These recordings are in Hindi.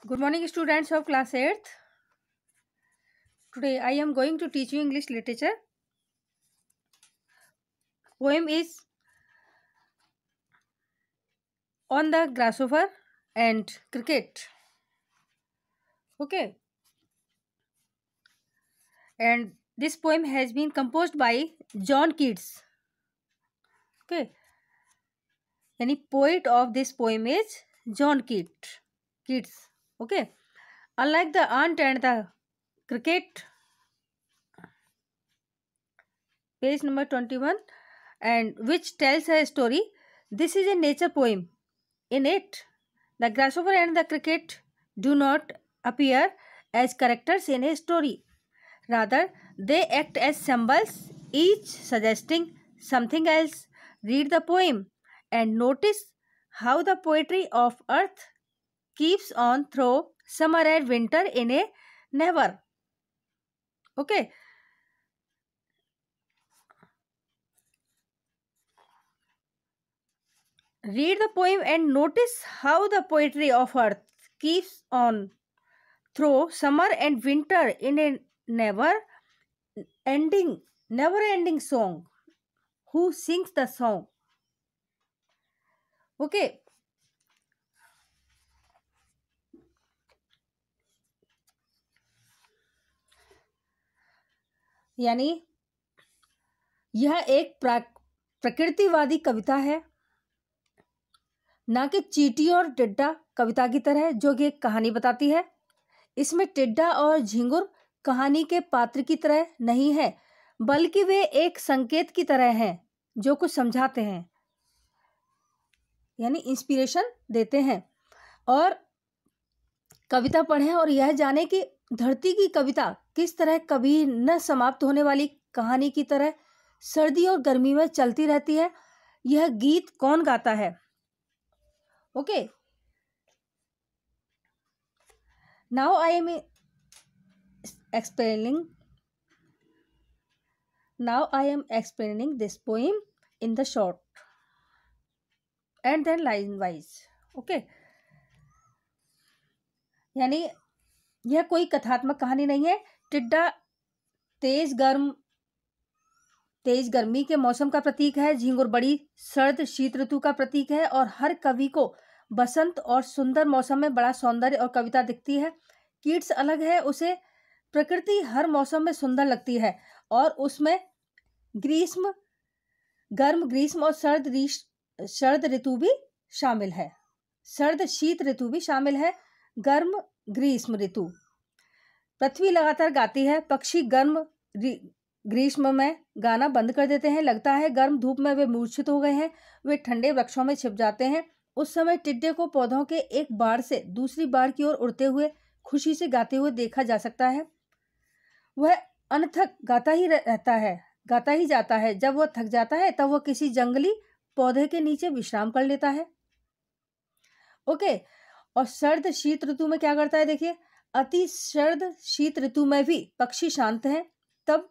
Good morning, students of class 8th. Today I am going to teach you English literature. Poem is On the Grasshopper and Cricket. Okay. And this poem has been composed by John Keats. Okay. Any poet of this poem is John Keats. Okay. Unlike the ant and the cricket, page number 21, and which tells a story, this is a nature poem. In it, the grasshopper and the cricket do not appear as characters in a story. Rather, they act as symbols, each suggesting something else. Read the poem and notice how the poetry of earth keeps on through summer and winter in a never. Okay. Read the poem and notice how the poetry of earth keeps on through summer and winter in a never ending song. Who sings the song? Okay. यानी यह एक प्रकृतिवादी कविता है, ना कि चींटी और टिड्डा कविता की तरह जो कि एक कहानी बताती है। इसमें टिड्डा और झिंगुर कहानी के पात्र की तरह नहीं है, बल्कि वे एक संकेत की तरह हैं जो कुछ समझाते हैं, यानी इंस्पिरेशन देते हैं। और कविता पढ़ें और यह जाने कि धरती की कविता किस तरह कभी न समाप्त होने वाली कहानी की तरह सर्दी और गर्मी में चलती रहती है। यह गीत कौन गाता है? Okay, now I am explaining this poem in the short and then line wise. Okay, यानी यह कोई कथात्मक कहानी नहीं है। टिड्डा तेज गर्मी के मौसम का प्रतीक है। झिंगुर बड़ी सर्द शीत ऋतु का प्रतीक है और हर कवि को बसंत और सुंदर मौसम में बड़ा सौंदर्य और कविता दिखती है। कीट्स अलग है, उसे प्रकृति हर मौसम में सुंदर लगती है और उसमें गर्म ग्रीष्म और सर्द ऋतु भी शामिल है। सर्द शीत ऋतु भी शामिल है, गर्म ग्रीष्म ऋतु। पृथ्वी लगातार गाती है, पक्षी गर्म ग्रीष्म में गाना बंद कर देते हैं। लगता है गर्म धूप में वे मूर्छित हो गए हैं, वे ठंडे वृक्षों में छिप जाते हैं। उस समय टिड्डे को पौधों के एक बाड़ से दूसरी बाड़ की ओर उड़ते हुए खुशी से गाते हुए देखा जा सकता है। वह अनथक गाता ही जाता है। जब वह थक जाता है तब वह किसी जंगली पौधे के नीचे विश्राम कर लेता है। ओके, और सर्द शीत ऋतु में क्या करता है? देखिए, अति सर्द शीत ऋतु में भी पक्षी शांत हैं। तब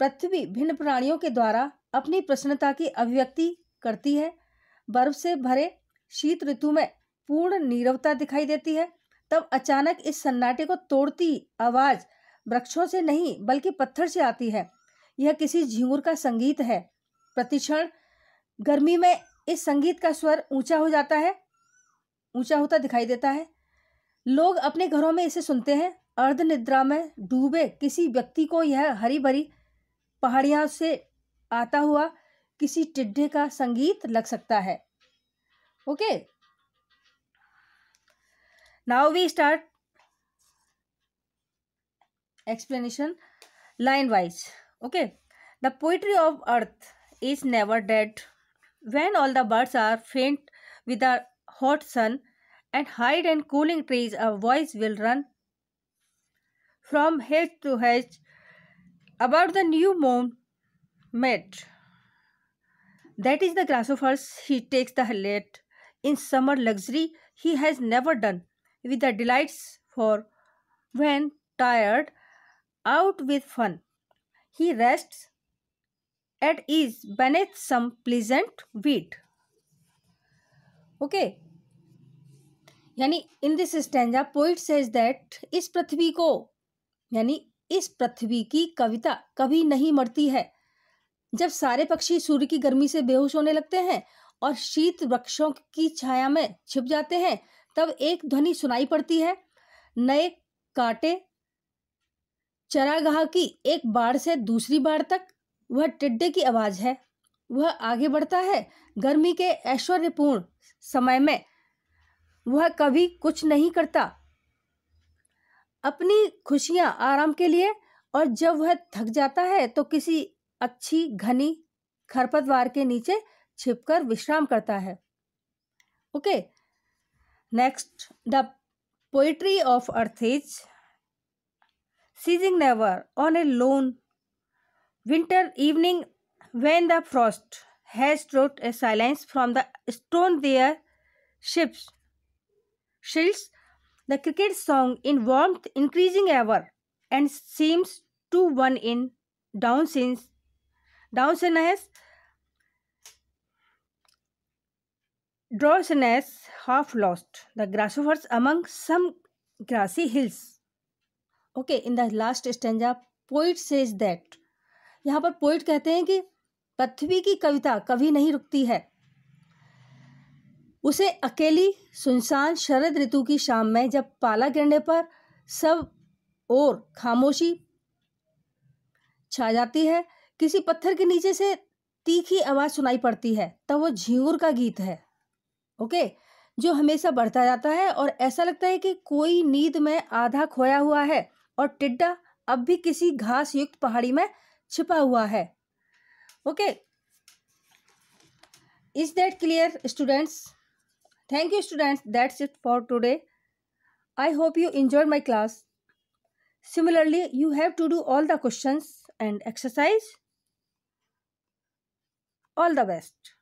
पृथ्वी भिन्न प्राणियों के द्वारा अपनी प्रसन्नता की अभिव्यक्ति करती है। बर्फ से भरे शीत ऋतु में पूर्ण नीरवता दिखाई देती है। तब अचानक इस सन्नाटे को तोड़ती आवाज वृक्षों से नहीं बल्कि पत्थर से आती है। यह किसी झिंगुर का संगीत है। प्रतिक्षण गर्मी में इस संगीत का स्वर ऊंचा होता दिखाई देता है। लोग अपने घरों में इसे सुनते हैं। अर्ध निद्रा में डूबे किसी व्यक्ति को यह हरी भरी पहाड़ियां से आता हुआ किसी टिड्डे का संगीत लग सकता है। Okay, now we start explanation line wise. Okay, the poetry of earth is never dead. When all the birds are faint with the hot sun and hide in cooling trees, a voice will run from hedge to hedge about the new moon made. That is the grasshopper's. He takes the let in summer luxury he has never done with the delights, for when tired out with fun, he rests at ease beneath some pleasant weed. Okay, यानी in this stanza poet says that इस पृथ्वी को, यानी इस पृथ्वी की कविता कभी नहीं मरती है। जब सारे पक्षी सूर्य की गर्मी से बेहोश होने लगते हैं और शीत वृक्षों की छाया में छिप जाते हैं, तब एक ध्वनि सुनाई पड़ती है। नए कांटे चरागाह की एक बाड़ से दूसरी बाड़ तक, वह टिड्डे की आवाज है। वह आगे बढ़ता है। गर्मी के ऐश्वर्यपूर्ण समय में वह कभी कुछ नहीं करता, अपनी खुशियां आराम के लिए, और जब वह थक जाता है तो किसी अच्छी घनी खरपतवार के नीचे छिपकर विश्राम करता है। Okay, next, the poetry of earth is seizing never on a lone winter evening when the frost has brought a silence from the stone their ships shills, the cricket song in warmth increasing ever, and seems to one in downsiness drowsiness half lost, the grasshoppers among some grassy hills. Okay, in the last stanza poet says that, यहाँ पर पोइट कहते हैं कि पृथ्वी की कविता कभी नहीं रुकती है। उसे अकेली सुनसान शरद ऋतु की शाम में जब पाला गिरने पर सब और खामोशी छा जाती है, किसी पत्थर के नीचे से तीखी आवाज सुनाई पड़ती है, तब वो झींगुर का गीत है। ओके, जो हमेशा बढ़ता जाता है और ऐसा लगता है कि कोई नींद में आधा खोया हुआ है और टिड्डा अब भी किसी घास युक्त पहाड़ी में छिपा हुआ है। Okay, is that clear students? Thank you students, that's it for today. I hope you enjoyed my class. Similarly, you have to do all the questions and exercise. All the best.